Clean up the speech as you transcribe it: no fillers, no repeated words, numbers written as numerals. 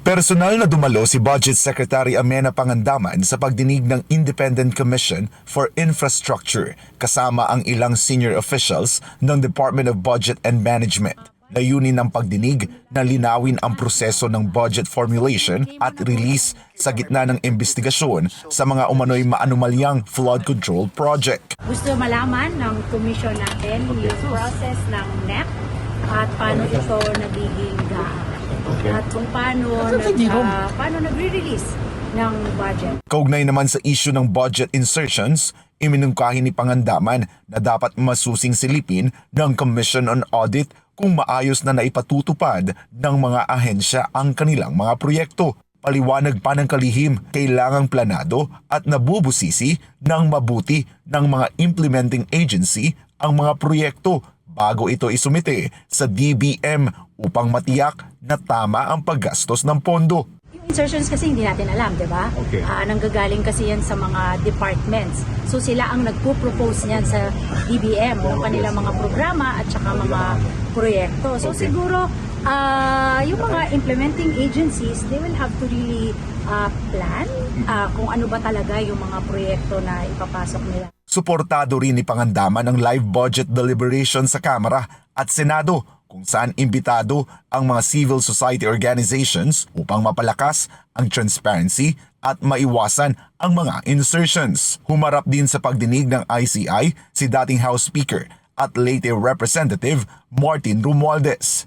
Personal na dumalo si Budget Secretary Amenah Pangandaman sa pagdinig ng Independent Commission for Infrastructure kasama ang ilang senior officials ng Department of Budget and Management. Layunin ng pagdinig na linawin ang proseso ng budget formulation at release sa gitna ng investigasyon sa mga umano'y maanumalyang flood control project. Gusto malaman ng commission natin yung process ng NEP at paano ito nagiging at kung paano nagre-release ng budget. Kaugnay naman sa issue ng budget insertions, iminungkahi ni Pangandaman na dapat masusing silipin ng Commission on Audit kung maayos na naipatutupad ng mga ahensya ang kanilang mga proyekto. Paliwanag pa ng kalihim, kailangang planado at nabubusisi ng mabuti ng mga implementing agency ang mga proyekto bago ito isumite sa DBM upang matiyak na tama ang paggastos ng pondo. Yung insertions kasi hindi natin alam, di ba? Okay. Nanggagaling kasi yan sa mga departments. So sila ang nagpo-propose niyan sa DBM, yung kanilang mga programa at saka mga proyekto. So siguro, yung mga implementing agencies, they will have to really plan kung ano ba talaga yung mga proyekto na ipapasok nila. Suportado rin ni Pangandaman ang live budget deliberation sa Kamara at Senado kung saan imbitado ang mga civil society organizations upang mapalakas ang transparency at maiwasan ang mga insertions. Humarap din sa pagdinig ng ICI si dating House Speaker at Leyte Representative Martin Romualdez.